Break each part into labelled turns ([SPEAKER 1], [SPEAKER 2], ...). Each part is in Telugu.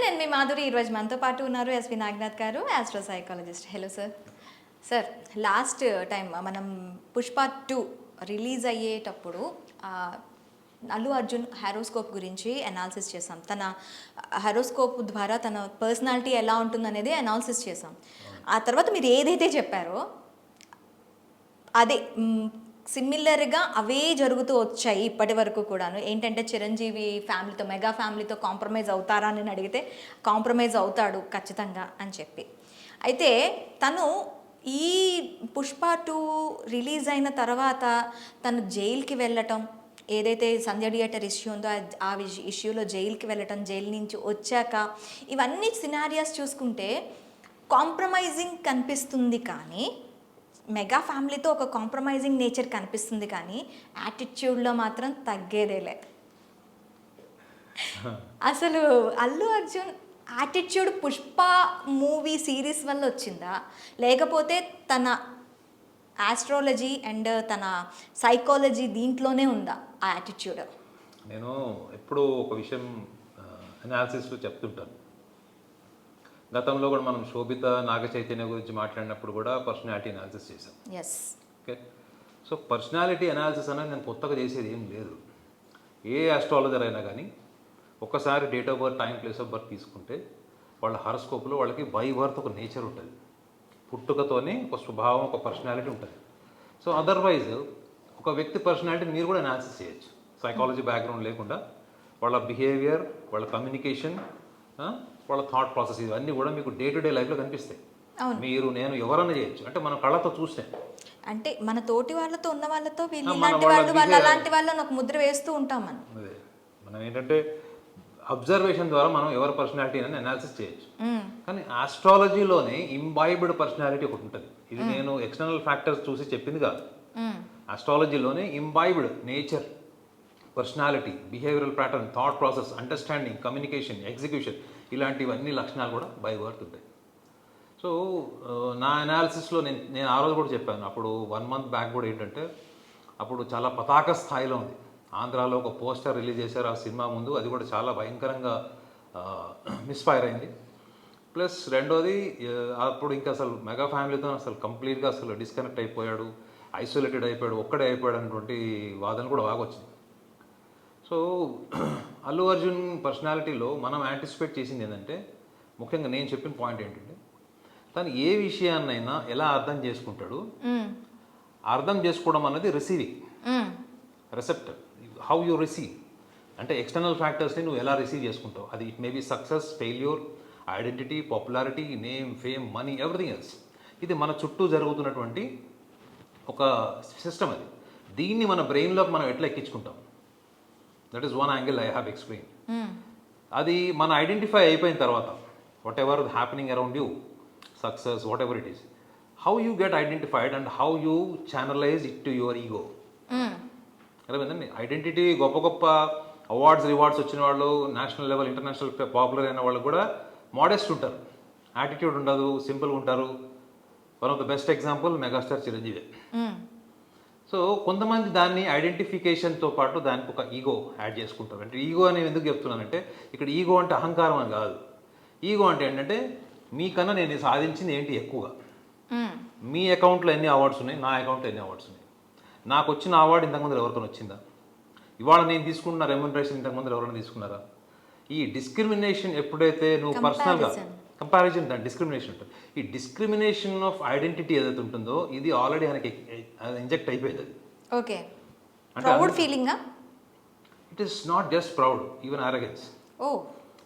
[SPEAKER 1] నేను మీ మాధురి. ఈరోజు మనతో పాటు ఉన్నారు ఎస్వి నాగనాథ్ గారు, astro psychologist. Hello sir. Sir, last time మనం పుష్ప 2 రిలీజ్ అయ్యేటప్పుడు అల్లు అర్జున్ హారోస్కోప్ గురించి అనాలిసిస్ చేసాం. తన హారోస్కోప్ ద్వారా తన పర్సనాలిటీ ఎలా ఉంటుందనేది అనాలిసిస్ చేసాం. ఆ తర్వాత మీరు ఏదైతే చెప్పారో అదే సిమిలర్గా అవే జరుగుతూ వచ్చాయి ఇప్పటి వరకు కూడాను. ఏంటంటే చిరంజీవి ఫ్యామిలీతో, మెగా ఫ్యామిలీతో కాంప్రమైజ్ అవుతారా అని అడిగితే కాంప్రమైజ్ అవుతాడు ఖచ్చితంగా అని చెప్పి. అయితే తను ఈ పుష్ప 2 రిలీజ్ అయిన తర్వాత తను జైలుకి వెళ్ళటం, ఏదైతే సంధ్య థియేటర్ ఇష్యూ ఉందో ఆ ఇష్యూలో జైలుకి వెళ్ళటం, జైలు నుంచి వచ్చాక ఇవన్నీ సినారియాస్ చూసుకుంటే కాంప్రమైజింగ్ కనిపిస్తుంది, కానీ మెగా ఫ్యామిలీతో ఒక కాంప్రమైజింగ్ నేచర్ కనిపిస్తుంది, కానీ యాటిట్యూడ్లో మాత్రం తగ్గేదేలే. అసలు Allu Arjun attitude Pushpa movie series వల్ల వచ్చిందా, లేకపోతే తన ఆస్ట్రాలజీ అండ్ తన సైకాలజీ దీంట్లోనే ఉందా ఆ యాటిట్యూడ్?
[SPEAKER 2] నేను ఎప్పుడూ ఒక విషయం అనాలిసిస్లో చెప్తుంటాను. గతంలో కూడా మనం శోభిత నాగ చైతన్య గురించి మాట్లాడినప్పుడు కూడా పర్సనాలిటీ అనాలిసిస్ చేశాం.
[SPEAKER 1] Yes.
[SPEAKER 2] Okay, so personality analysis అనేది నేను కొత్తగా చేసేది ఏం లేదు. ఏ ఆస్ట్రాలజర్ అయినా కానీ ఒక్కసారి date of birth, time, place of birth తీసుకుంటే వాళ్ళ హారోస్కోప్లో వాళ్ళకి బై బర్త్ ఒక నేచర్ ఉంటుంది, పుట్టుకతోనే ఒక స్వభావం, ఒక పర్సనాలిటీ ఉంటుంది. సో అదర్వైజ్ ఒక వ్యక్తి పర్సనాలిటీ మీరు కూడా అనాలిసిస్ చేయొచ్చు సైకాలజీ బ్యాక్గ్రౌండ్ లేకుండా. వాళ్ళ బిహేవియర్, వాళ్ళ కమ్యూనికేషన్, వాళ్ళ థాట్ ప్రాసెస్, ఇవన్నీ కూడా మీకు డే టు డే లైఫ్లో కనిపిస్తాయి. మీరు, నేను ఎవరన్నా చేయొచ్చు. అంటే మన కళ్ళతో చూస్తే,
[SPEAKER 1] అంటే మన తోటి వాళ్ళతో ఉన్న వాళ్ళతో వీళ్ళు ఇలాంటి వాళ్ళు, వాళ్ళు అలాంటి వాళ్ళని ఒక ముద్ర వేస్తూ ఉంటాం మనం.
[SPEAKER 2] అదే మనం ఏంటంటే అబ్జర్వేషన్ ద్వారా మనం ఎవరి పర్సనాలిటీ అని అనాలిసిస్ చేయొచ్చు. కానీ ఆస్ట్రాలజీలోనే ఇంబైబ్డ్ పర్సనాలిటీ ఒకటి ఉంటుంది. ఇది నేను ఎక్స్టర్నల్ ఫ్యాక్టర్స్ చూసి చెప్పింది కాదు. ఆస్ట్రాలజీలోనే imbibed nature, personality, behavioural pattern, thought process, understanding, communication, execution, ఇలాంటివన్నీ లక్షణాలు కూడా బై బర్త్ ఉంటాయి. సో నా అనాలిసిస్లో నేను ఆ రోజు కూడా చెప్పాను. అప్పుడు 1 month బ్యాక్ కూడా ఏంటంటే, అప్పుడు చాలా పతాక స్థాయిలో ఉంది. ఆంధ్రాలో ఒక పోస్టర్ రిలీజ్ చేశారు ఆ సినిమా ముందు, అది కూడా చాలా భయంకరంగా మిస్ఫైర్ అయింది. ప్లస్ రెండోది, అప్పుడు ఇంకా అసలు మెగా ఫ్యామిలీతో అసలు కంప్లీట్గా అసలు డిస్కనెక్ట్ అయిపోయాడు, ఐసోలేటెడ్ అయిపోయాడు, ఒక్కడే అయిపోయాడు అనేటువంటి వాదన కూడా బాగా వచ్చింది. సో అల్లు అర్జున్ పర్సనాలిటీలో మనం యాంటిసిపేట్ చేసింది ఏంటంటే, ముఖ్యంగా నేను చెప్పిన పాయింట్ ఏంటంటే, తను ఏ విషయాన్నైనా ఎలా అర్థం చేసుకుంటాడు. అర్థం చేసుకోవడం అన్నది receiving, receptor, how you receive. అంటే ఎక్స్టర్నల్ ఫ్యాక్టర్స్ని నువ్వు ఎలా రిసీవ్ చేసుకుంటావు. అది it may be success, failure, identity, popularity, name, fame, money, everything else. ఇది మన చుట్టూ జరుగుతున్నటువంటి ఒక సిస్టమ్. అది దీన్ని మన బ్రెయిన్లోకి మనం ఎట్లా ఎక్కించుకుంటాం. That is one angle I have explain. అది మన ఐడెంటిఫై అయిపోయిన తర్వాత, whatever happening around you, success, whatever it is, how you get identified and how you channelise it to your ego. అర్థమైందండి. ఐడెంటిటీ, గొప్ప గొప్ప అవార్డ్స్, రివార్డ్స్ వచ్చిన వాళ్ళు, నేషనల్ లెవెల్, ఇంటర్నేషనల్ పాపులర్ అయిన వాళ్ళు కూడా మోడెస్ట్ ఉంటారు, యాటిట్యూడ్ ఉండదు, సింపుల్గా ఉంటారు. One of the best example megastar Chiranjeevi. So కొంతమంది దాన్ని ఐడెంటిఫికేషన్తో పాటు దానికి ఒక ఈగో యాడ్ చేసుకుంటారు. అంటే ఈగో అని ఎందుకు చెప్తున్నానంటే, ఇక్కడ ఈగో అంటే అహంకారం అని కాదు. ఈగో అంటే ఏంటంటే, మీకన్నా నేను సాధించింది ఏంటి ఎక్కువగా, మీ అకౌంట్లో ఎన్ని అవార్డ్స్ ఉన్నాయి, నా అకౌంట్లో ఎన్ని అవార్డ్స్ ఉన్నాయి, నాకు వచ్చిన అవార్డు ఇంతకుముందు ఎవరితో వచ్చిందా, ఇవాళ నేను తీసుకున్న రెమ్యునరేషన్ ఇంతకుముందు ఎవరైనా తీసుకున్నారా. ఈ డిస్క్రిమినేషన్ ఎప్పుడైతే నువ్వు పర్సనల్గా కంపారిజన్, దాని డిస్క్రిమినేషన్ ఉంటుంది. ఈ డిస్క్రిమినేషన్ ఆఫ్ ఐడెంటిటీ ఏదైతే ఉంటుందో, ఇది ఆల్రెడీ ఆయనకి ఇంజెక్ట్ అయిపోయింది.
[SPEAKER 1] Okay, proud feeling.
[SPEAKER 2] It is not just proud, even arrogance.
[SPEAKER 1] Oh,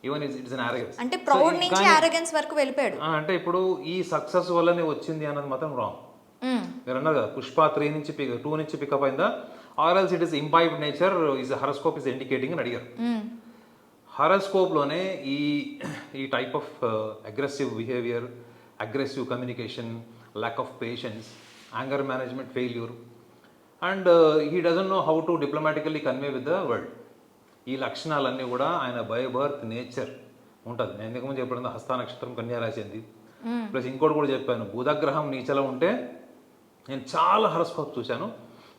[SPEAKER 2] even it's an arrogance.
[SPEAKER 1] అంటే ప్రౌడ్ నుంచి ఆరగెన్స్ వరకు వెళ్ళిపోయాడు.
[SPEAKER 2] అంటే ఇప్పుడు ఈ సక్సెస్ వల్లనే వచ్చింది అన్నది మాత్రం రాంగ్. మీరు అన్నారు కదా, పుష్ప 2 నుంచి పికప్ అయిందా, or else it is imbibed nature, is horoscope is indicating అని అడిగారు. హారోస్కోప్లోనే ఈ type of aggressive behaviour, aggressive communication, lack of patience, anger management failure, and he doesn't know how to డిప్లొమాటికల్లీ convey with the world. ఈ లక్షణాలన్నీ కూడా ఆయన బై బర్త్ నేచర్ ఉంటుంది. నేను ఎందుకు ముందు చెప్పడం, హస్త నక్షత్రం, కన్యారాశి అంది. ప్లస్ ఇంకోటి కూడా చెప్పాను, బుధగ్రహం నీచలో ఉంటే, నేను చాలా హారోస్కోప్ చూశాను,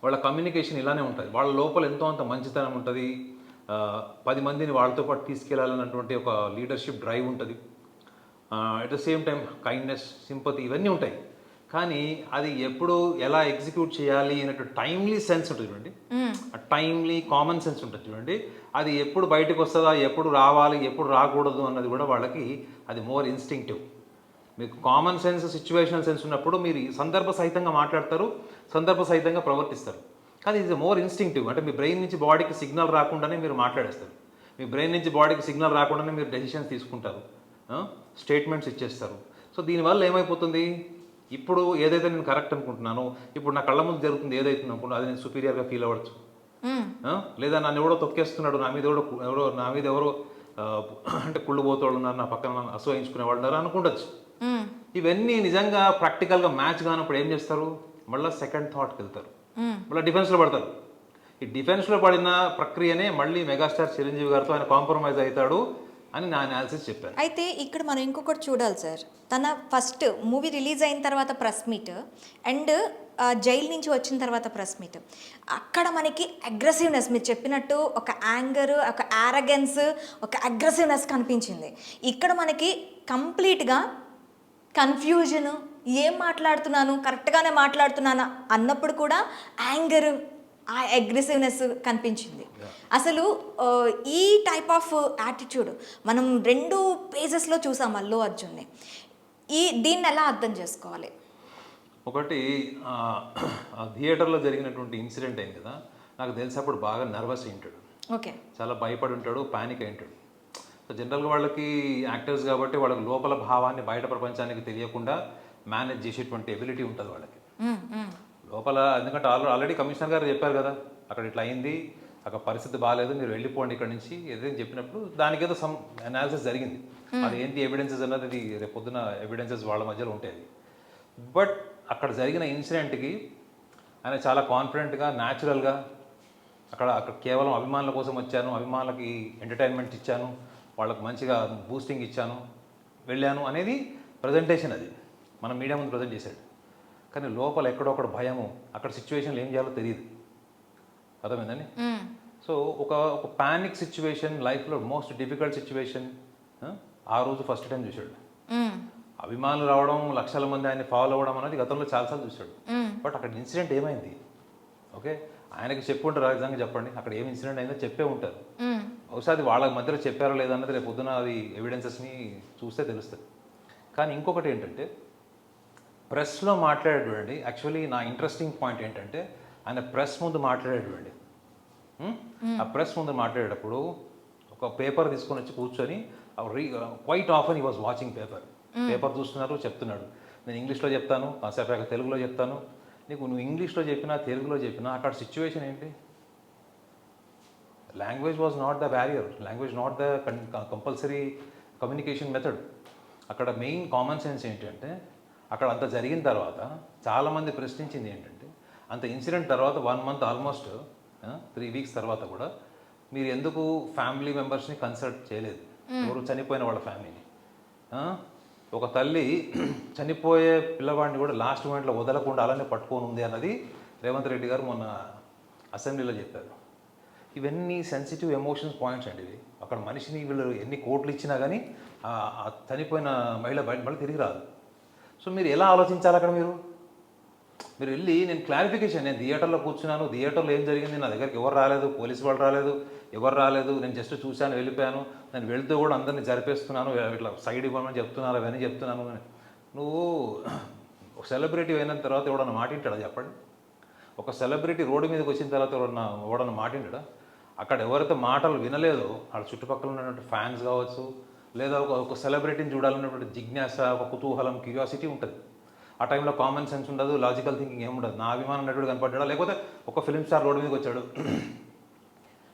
[SPEAKER 2] వాళ్ళ కమ్యూనికేషన్ ఇలానే ఉంటుంది. వాళ్ళ లోపల ఎంతో అంత మంచితనం ఉంటుంది, 10 మందిని వాళ్ళతో పాటు తీసుకెళ్లాలన్నటువంటి ఒక లీడర్షిప్ డ్రైవ్ ఉంటుంది. At the same time kindness, sympathy ఇవన్నీ ఉంటాయి. కానీ అది ఎప్పుడు ఎలా ఎగ్జిక్యూట్ చేయాలి అన్నట్టు టైమ్లీ సెన్స్ ఉంటుంది చూడండి, ఆ టైమ్లీ కామన్ సెన్స్ ఉంటుంది చూడండి, అది ఎప్పుడు బయటకు వస్తుందా, ఎప్పుడు రావాలి, ఎప్పుడు రాకూడదు అన్నది కూడా వాళ్ళకి అది మోర్ ఇన్స్టింక్టివ్. మీకు కామన్ సెన్స్, సిచ్యువేషనల్ సెన్స్ ఉన్నప్పుడు మీరు సందర్భ సహితంగా మాట్లాడతారు, సందర్భ సహితంగా ప్రవర్తిస్తారు. కానీ ఇది మోర్ ఇన్స్టింక్టివ్. అంటే మీ బ్రెయిన్ నుంచి బాడీకి సిగ్నల్ రాకుండానే మీరు మాట్లాడేస్తారు, మీ బ్రెయిన్ నుంచి బాడీకి సిగ్నల్ రాకుండానే మీరు డెసిషన్స్ తీసుకుంటారు, స్టేట్మెంట్స్ ఇచ్చేస్తారు. సో దీనివల్ల ఏమైపోతుంది, ఇప్పుడు ఏదైతే నేను కరెక్ట్ అనుకుంటున్నానో, ఇప్పుడు నా కళ్ళ ముందు జరుగుతుంది ఏదైతే అనుకుంటున్నా అది నేను సుపీరియర్గా ఫీల్ అవ్వచ్చు. లేదా నన్ను ఎవడో తొక్కేస్తున్నాడు, నా మీద ఎవరో అంటే కుళ్ళు పోతోళ్ళు ఉన్నారు, నా పక్కన అసూయించుకునే వాళ్ళు ఉన్నారు అనుకుండొచ్చు. ఇవన్నీ నిజంగా ప్రాక్టికల్గా మ్యాచ్ కానప్పుడు ఏం చేస్తారు, మళ్ళీ సెకండ్ థాట్కి వెళ్తారు, మళ్ళీ డిఫెన్స్లో పడతారు. ఈ డిఫెన్స్లో పడిన ప్రక్రియనే మళ్ళీ మెగాస్టార్ చిరంజీవి గారితో ఆయన కాంప్రమైజ్ అవుతాడు అని నా అనాలిసిస్ చెప్పాను.
[SPEAKER 1] అయితే ఇక్కడ మనం ఇంకొకటి చూడాలి సార్, తన ఫస్ట్ మూవీ రిలీజ్ అయిన తర్వాత ప్రెస్ మీట్ అండ్ జైలు నుంచి వచ్చిన తర్వాత ప్రెస్ మీట్, అక్కడ మనకి అగ్రెసివ్నెస్, మీరు చెప్పినట్టు ఒక యాంగర్, ఒక యారగెన్స్, ఒక అగ్రెసివ్నెస్ కనిపించింది. ఇక్కడ మనకి కంప్లీట్గా కన్ఫ్యూజన్, ఏం మాట్లాడుతున్నాను, కరెక్ట్గానే మాట్లాడుతున్నానా అన్నప్పుడు కూడా యాంగర్, ఆ అగ్రెసివ్నెస్ కనిపించింది. అసలు ఈ టైప్ ఆఫ్ యాటిట్యూడ్ మనం 2 పేజెస్లో చూసాం అల్లు అర్జున్ని. దీన్ని ఎలా అర్థం చేసుకోవాలి?
[SPEAKER 2] ఒకటి థియేటర్లో జరిగినటువంటి ఇన్సిడెంట్ అయింది కదా, నాకు తెలిసినప్పుడు బాగా నర్వస్ అయి ఉంటాడు,
[SPEAKER 1] ఓకే, చాలా
[SPEAKER 2] భయపడి ఉంటాడు, పానిక్ అయి ఉంటాడు. సో జనరల్గా వాళ్ళకి యాక్టర్స్ కాబట్టి వాళ్ళకి లోపల భావాన్ని బయట ప్రపంచానికి తెలియకుండా మేనేజ్ చేసేటువంటి ఎబిలిటీ ఉంటుంది వాళ్ళకి లోపల. ఎందుకంటే ఆల్రెడీ కమిషనర్ గారు చెప్పారు కదా, అక్కడ ఇట్లా అయింది, అక్కడ పరిస్థితి బాగాలేదు, మీరు వెళ్ళిపోండి ఇక్కడ నుంచి ఏదైనా చెప్పినప్పుడు దానికి ఏదో సమ్ అనాలిసిస్ జరిగింది. అది ఏంటి ఎవిడెన్సెస్ అన్నది అది రేపు పొద్దున ఎవిడెన్సెస్ వాళ్ళ మధ్యలో ఉంటాయి. బట్ అక్కడ జరిగిన ఇన్సిడెంట్కి ఆయన చాలా కాన్ఫిడెంట్గా, న్యాచురల్గా అక్కడ కేవలం అభిమానుల కోసం వచ్చాను, అభిమానులకి ఎంటర్టైన్మెంట్ ఇచ్చాను, వాళ్ళకు మంచిగా బూస్టింగ్ ఇచ్చాను, వెళ్ళాను అనేది ప్రజెంటేషన్. అది మన మీడియా ముందు ప్రజెంట్ చేశాడు. కానీ లోపల ఎక్కడొక్కడ భయము, అక్కడ సిచ్యువేషన్లు ఏం చేయాలో తెలియదు. అర్థమైందండి? సో ఒక పానిక్ సిచ్యువేషన్, లైఫ్లో మోస్ట్ డిఫికల్ట్ సిచ్యువేషన్ ఆ రోజు ఫస్ట్ టైం చూశాడు. అభిమానులు రావడం, లక్షల మంది ఆయన ఫాలో అవ్వడం అనేది గతంలో చాలాసార్లు చూశాడు. బట్ అక్కడ ఇన్సిడెంట్ ఏమైంది, ఓకే, ఆయనకి చెప్పి ఉంటారు, నిజంగా చెప్పండి అక్కడ ఏం ఇన్సిడెంట్ అయిందో చెప్పే ఉంటారు. బహుశా అది వాళ్ళ మధ్యలో చెప్పారో లేదన్నది రేపు పొద్దున అది ఎవిడెన్సెస్ని చూస్తే తెలుస్తుంది. కానీ ఇంకొకటి ఏంటంటే ప్రెస్లో మాట్లాడేటువంటి, యాక్చువల్లీ నా ఇంట్రెస్టింగ్ పాయింట్ ఏంటంటే ఆయన ప్రెస్ ముందు మాట్లాడేటువంటి, ఆ ప్రెస్ ముందు మాట్లాడేటప్పుడు ఒక పేపర్ తీసుకొని వచ్చి కూర్చొని quite often he was watching paper చూస్తున్నారు, చెప్తున్నాడు, నేను ఇంగ్లీష్లో చెప్తాను, కాసేపు తెలుగులో చెప్తాను. నువ్వు ఇంగ్లీష్లో చెప్పినా తెలుగులో చెప్పినా అక్కడ సిచ్యువేషన్ ఏంటి? Language was not the barrier, language not the compulsory communication method. అక్కడ మెయిన్ కామన్ సెన్స్ ఏంటంటే అక్కడ అంత జరిగిన తర్వాత చాలామంది ప్రశ్నించింది ఏంటంటే, అంత ఇన్సిడెంట్ తర్వాత 1 మంత్ ఆల్మోస్ట్ 3 వీక్స్ తర్వాత కూడా మీరు ఎందుకు ఫ్యామిలీ మెంబర్స్ని కన్సల్ట్ చేయలేదు, ఎవరు చనిపోయిన వాళ్ళ ఫ్యామిలీని? ఒక తల్లి చనిపోయే పిల్లవాడిని కూడా లాస్ట్ మూమెంట్లో వదలకుండా అలానే పట్టుకొని ఉంది అన్నది రేవంత్ రెడ్డి గారు మొన్న అసెంబ్లీలో చెప్పారు. ఇవన్నీ సెన్సిటివ్ ఎమోషన్స్ పాయింట్స్ అండి ఇవి. అక్కడ మనిషిని వీళ్ళు ఎన్ని కోట్లు ఇచ్చినా కానీ ఆ చనిపోయిన మహిళ మళ్ళీ తిరిగి రాదు. సో మీరు ఎలా ఆలోచించాలి అక్కడ? మీరు వెళ్ళి, నేను క్లారిఫికేషన్, నేను థియేటర్లో కూర్చున్నాను, థియేటర్లో ఏం జరిగింది, నా దగ్గరికి ఎవరు రాలేదు, పోలీసు వాళ్ళు రాలేదు, ఎవరు రాలేదు, నేను జస్ట్ చూశాను, వెళ్ళిపోయాను, నేను వెళ్తూ కూడా అందరినీ జరిపేస్తున్నాను, ఇట్లా సైడ్ ఇవ్వమని చెప్తున్నారు, అవన్నీ చెప్తున్నాను. నువ్వు ఒక సెలబ్రిటీ అయిన తర్వాత ఎవడన్నా మాటింటాడా చెప్పండి? ఒక సెలబ్రిటీ రోడ్డు మీదకి వచ్చిన తర్వాత ఎవడన్నా మాటింటాడా? అక్కడ ఎవరైతే మాటలు వినలేదో వాళ్ళ చుట్టుపక్కల ఉన్నటువంటి ఫ్యాన్స్ కావచ్చు, లేదా ఒక సెలబ్రిటీని చూడాలన్నటువంటి జిజ్ఞాస, ఒక కుతూహలం, క్యూరియాసిటీ ఉంటుంది. ఆ టైంలో కామన్ సెన్స్ ఉండదు, లాజికల్ థింకింగ్ ఏముండదు. నా అభిమానం నటుడు కనపడ్డా, లేకపోతే ఒక ఫిల్మ్ స్టార్ రోడ్డు మీదకి వచ్చాడు,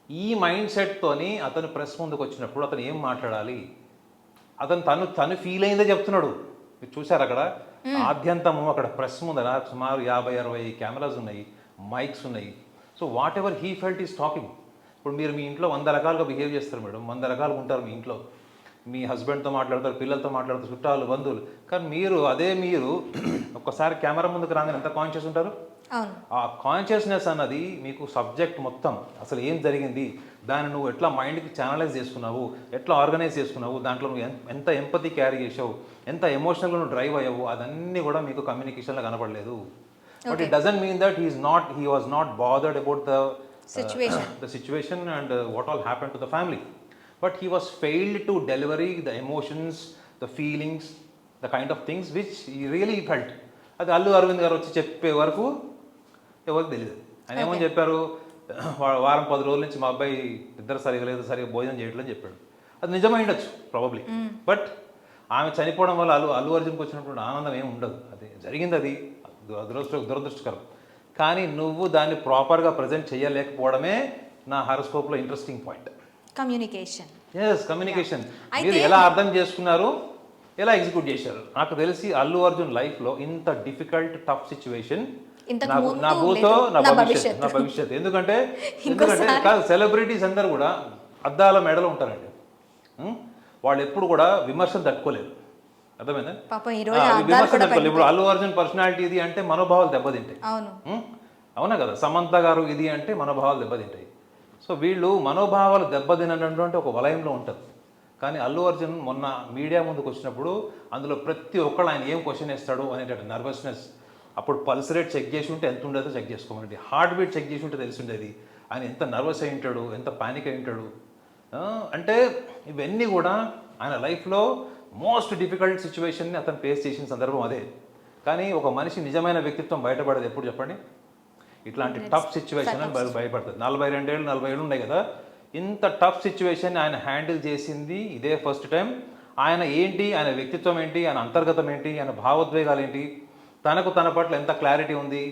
[SPEAKER 2] ఈ మైండ్ సెట్తోని అతను ప్రెస్ ముందుకు వచ్చినప్పుడు అతను ఏం మాట్లాడాలి, అతను తను ఫీల్ అయిందే చెప్తున్నాడు. మీరు చూసారు అక్కడ ఆద్యంతము అక్కడ ప్రెస్ ముందర సుమారు 50-60 కెమెరాస్ ఉన్నాయి, మైక్స్ ఉన్నాయి. So what ever he felt is talking. ఇప్పుడు మీరు మీ ఇంట్లో 100 రకాలుగా బిహేవ్ చేస్తారు మేడం, 100 రకాలుగా ఉంటారు మీ ఇంట్లో. మీ హస్బెండ్తో మాట్లాడతారు, పిల్లలతో మాట్లాడతారు, చుట్టాలు, బంధువులు. కానీ మీరు ఒక్కసారి కెమెరా ముందుకు రాగానే ఎంత కాన్షియస్ ఉంటారు?
[SPEAKER 1] అవును.
[SPEAKER 2] ఆ కాన్షియస్నెస్ అన్నది మీకు సబ్జెక్ట్ మొత్తం అసలు ఏం జరిగింది, దాన్ని నువ్వు ఎట్లా మైండ్కి ఛానలైజ్ చేసుకున్నావు, ఎట్లా ఆర్గనైజ్ చేసుకున్నావు, దాంట్లో నువ్వు ఎంత ఎంపతి క్యారీ చేసావు, ఎంత ఎమోషనల్గా నువ్వు డ్రైవ్ అయ్యావు, అదన్నీ కూడా మీకు కమ్యూనికేషన్లో కనపడలేదు. But it doesn't mean that he was not bothered about the situation and what all happen to the family. But he was failed to deliver the emotions, the feelings, the kind of things which he really felt. అది అల్లు అరవింద్ గారు వచ్చి చెప్పే వరకు ఎవరికి తెలియదు. ఆయన ఏమని చెప్పారు, వారం 10 రోజుల నుంచి మా అబ్బాయి ఇద్దరు సరిగా లేదు, సరిగా భోజనం చేయట్లేదు అని చెప్పాడు. అది నిజమై ఉండొచ్చు ప్రాబబ్లీ. బట్ ఆమె చనిపోవడం వల్ల అల్లు అర్జున్కి వచ్చినటువంటి ఆనందం ఏమి ఉండదు. అది జరిగింది, అది దురదృష్టకరం. కానీ నువ్వు దాన్ని ప్రాపర్గా ప్రజెంట్ చేయలేకపోవడమే నా హారోస్కోప్లో interesting point.
[SPEAKER 1] Communication.
[SPEAKER 2] Yes, communication. మీరు ఎలా అర్థం చేసుకున్నారు, ఎలా ఎగ్జిక్యూట్ చేశారు. నాకు తెలిసి అల్లు అర్జున్ లైఫ్లో ఇంత డిఫికల్ట్ టఫ్ సిచ్యువేషన్ నా భూతో నా భవిష్యత్. ఎందుకంటే కాదు, సెలబ్రిటీస్ అందరూ కూడా అద్దాల మెడలో ఉంటారండి. వాళ్ళు ఎప్పుడు కూడా విమర్శను తట్టుకోలేరు. అర్థమైందా? విమర్శ తట్టుకోలేదు. ఇప్పుడు అల్లు అర్జున్ పర్సనాలిటీ ఇది అంటే మనోభావాలు దెబ్బతింటాయి. అవునా కదా? సమంత గారు ఇది అంటే మనోభావాలు దెబ్బతింటాయి. సో వీళ్ళు మనోభావాలు దెబ్బతినటువంటి ఒక వలయంలో ఉంటుంది. కానీ అల్లు అర్జున్ మొన్న మీడియా ముందుకు వచ్చినప్పుడు అందులో ప్రతి ఒక్కళ్ళు ఆయన ఏం క్వశ్చన్ వేస్తాడు అనేటువంటి నర్వస్నెస్, అప్పుడు పల్స్ రేట్ చెక్ చేసి ఉంటే ఎంత ఉండేదో చెక్ చేసుకోమండి, హార్ట్ బీట్ చెక్ చేసి ఉంటే తెలిసి ఉండేది ఆయన ఎంత నర్వస్ అయి ఉంటాడు, ఎంత పానిక్ అయి ఉంటాడు. అంటే ఇవన్నీ కూడా ఆయన లైఫ్లో మోస్ట్ డిఫికల్ట్ సిచ్యువేషన్ని అతను ఫేస్ చేసిన సందర్భం అదే. కానీ ఒక మనిషి నిజమైన వ్యక్తిత్వం బయటపడేది ఎప్పుడు చెప్పండి? ఇట్లాంటి టఫ్ సిచ్యువేషన్ అని భయపడుతుంది. 42 ఏళ్ళు 40 ఏళ్ళు ఉన్నాయి కదా, ఇంత టఫ్ సిచ్యువేషన్ ఆయన హ్యాండిల్ చేసింది ఇదే ఫస్ట్ టైం. ఆయన ఏంటి, ఆయన వ్యక్తిత్వం ఏంటి, ఆయన అంతర్గతం ఏంటి, ఆయన భావోద్వేగాలు ఏంటి, తనకు తన పట్ల ఎంత క్లారిటీ ఉంది,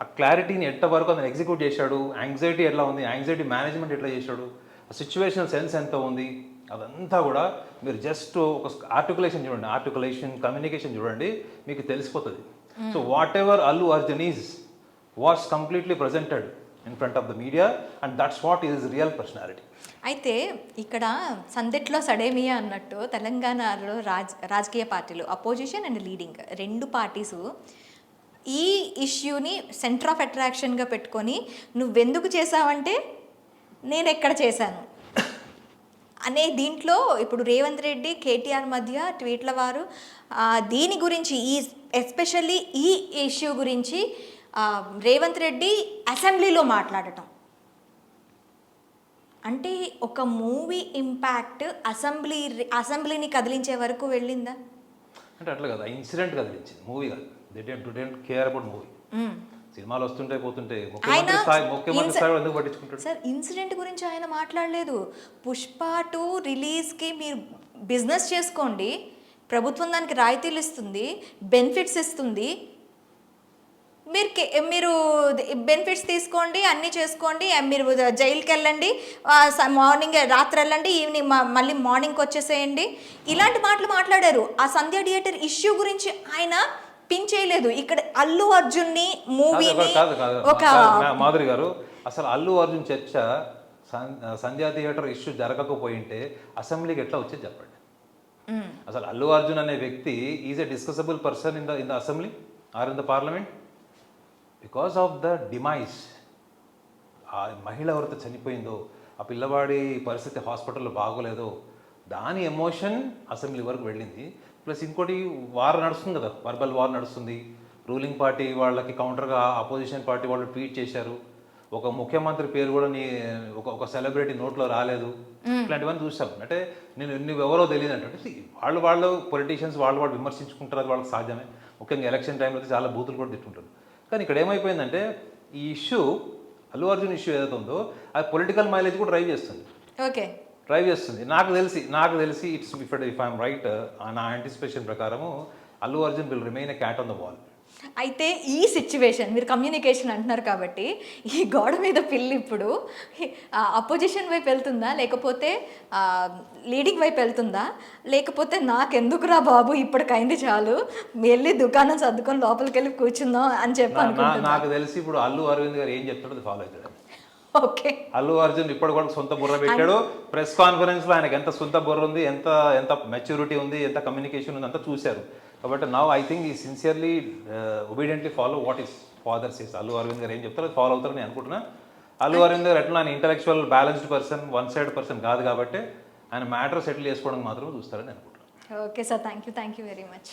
[SPEAKER 2] ఆ క్లారిటీని ఎంతవరకు అతను ఎగ్జిక్యూట్ చేశాడు, యాంగ్జైటీ ఎట్లా ఉంది, యాంగ్జైటీ మేనేజ్మెంట్ ఎట్లా చేశాడు, ఆ సిచ్యువేషనల్ సెన్స్ ఎంత ఉంది, అదంతా కూడా మీరు జస్ట్ ఒక ఆర్టికులేషన్ కమ్యూనికేషన్ చూడండి, మీకు తెలిసిపోతుంది. So what ever Allu Arjun is was completely presented in front of the media and that's what is real personality.
[SPEAKER 1] అయితే ఇక్కడ సందెట్లో సడేమియా అన్నట్టు తెలంగాణలో రాజకీయ పార్టీలు అపోజిషన్ అండ్ లీడింగ్ రెండు పార్టీసు ఈ ఇష్యూని సెంటర్ ఆఫ్ అట్రాక్షన్గా పెట్టుకొని నువ్వెందుకు చేసావంటే నేను ఎక్కడ చేశాను అనే దీంట్లో ఇప్పుడు రేవంత్ రెడ్డి కేటీఆర్ మధ్య ట్వీట్ల వారు దీని గురించి ఎస్పెషల్లీ ఈ ఇష్యూ గురించి రేవంత్ రెడ్డి అసెంబ్లీలో మాట్లాడటం అంటే ఒక మూవీ ఇంపాక్ట్ అసెంబ్లీని కదిలించే వరకు వెళ్ళిందా
[SPEAKER 2] అంటే అట్లా కదా, ఇన్సిడెంట్ కదిలించింది, మూవీ కాదు. They don't care about movie. సినిమాలు వస్తుంటే పోతుంటే ముఖ్యమంత్రి స్థాయి ఎందుకు పట్టించుకుంటాడు
[SPEAKER 1] సార్? ఇన్సిడెంట్ గురించి ఆయన మాట్లాడలేదు. పుష్ప 2 రిలీజ్కి మీరు బిజినెస్ చేసుకోండి, ప్రభుత్వం దానికి రాయితీలు ఇస్తుంది, బెనిఫిట్స్ ఇస్తుంది, మీరు బెనిఫిట్స్ తీసుకోండి, అన్నీ చేసుకోండి, మీరు జైలుకి వెళ్ళండి, మార్నింగ్ రాత్రి వెళ్ళండి, ఈవినింగ్ మళ్ళీ మార్నింగ్కి వచ్చేసేయండి, ఇలాంటి మాటలు మాట్లాడారు. ఆ సంధ్య థియేటర్ ఇష్యూ గురించి ఆయన పిన్ చేయలేదు. ఇక్కడ అల్లు అర్జున్ని మూవీని ఒక
[SPEAKER 2] మాధురి గారు అసలు అల్లు అర్జున్ చర్చ సంధ్యా థియేటర్ ఇష్యూ జరగకపోయింటే అసెంబ్లీకి ఎట్లా వచ్చేది చెప్పండి. అసలు అల్లు అర్జున్ అనే వ్యక్తి is a discussable person in the assembly or in the parliament because of the demise. ఆ మహిళ ఎవరితో చనిపోయిందో, ఆ పిల్లవాడి పరిస్థితి హాస్పిటల్లో బాగోలేదో, దాని ఎమోషన్ అసెంబ్లీ వరకు వెళ్ళింది. ప్లస్ ఇంకోటి వార్ నడుస్తుంది కదా, వర్బల్ వార్ నడుస్తుంది. రూలింగ్ పార్టీ వాళ్ళకి కౌంటర్గా అపోజిషన్ పార్టీ వాళ్ళు ట్వీట్ చేశారు. ఒక ముఖ్యమంత్రి పేరు కూడా ఒక సెలబ్రిటీ నోట్లో రాలేదు. ఇట్లాంటివన్నీ చూసాం. అంటే నువ్వెవరో తెలియదు అంటే వాళ్ళు పొలిటీషియన్స్ వాళ్ళు విమర్శించుకుంటారు, అది వాళ్ళకి సాధ్యమే. ముఖ్యంగా ఎలక్షన్ టైంలో అయితే చాలా బూతులు కూడా తిట్టుంటారు. కానీ ఇక్కడ ఏమైపోయిందంటే ఈ ఇష్యూ అల్లు అర్జున్ ఇష్యూ ఏదైతే ఉందో అది పొలిటికల్ మైలేజ్ కూడా డ్రైవ్ చేస్తుంది. నాకు తెలిసి ఇఫ్ ఐఎమ్ రైట్, నా యాంటిసిపేషన్ ప్రకారము Allu Arjun will remain a cat on the wall.
[SPEAKER 1] అయితే ఈ సిచ్యువేషన్ మీరు కమ్యూనికేషన్ అంటున్నారు కాబట్టి ఈ గోడ మీద పిల్లి ఇప్పుడు అపోజిషన్ వైపు వెళ్తుందా, లేకపోతే లీడింగ్ వైపు వెళ్తుందా, లేకపోతే నాకెందుకురా బాబు ఇప్పటికైంది చాలు వెళ్ళి దుకాణం సర్దుకొని లోపలికి వెళ్ళి కూర్చుందాం అని చెప్పి
[SPEAKER 2] నాకు తెలిసి ఇప్పుడు అల్లు అరవింద్ గారు ఏం చెప్తాడో ఫాలో అవుతాడు.
[SPEAKER 1] ఓకే,
[SPEAKER 2] అల్లు అర్జున్ ఇప్పుడు కూడా సొంత బుర్ర పెట్టాడు. ప్రెస్ కాన్ఫరెన్స్లో ఆయనకి ఎంత సొంత బుర్ర ఉంది, ఎంత మెచ్యూరిటీ ఉంది, ఎంత కమ్యూనికేషన్ ఉంది అంతా చూశారు. కాబట్టి నౌ ఐ థింక్ ఈ sincerely obediently follow what is father says. Allu Aravind గారు ఏం చెప్తారో అది ఫాలో అవుతారని నేను అనుకుంటున్నా. అల్లు అరవింద్ గారు ఎట్లా ఆయన intellectual balanced person, one side person కాదు కాబట్టి ఆయన మ్యాటర్ సెటిల్ చేసుకోవడానికి మాత్రమే చూస్తారని అనుకుంటున్నాను.
[SPEAKER 1] Okay sir, thank you very much.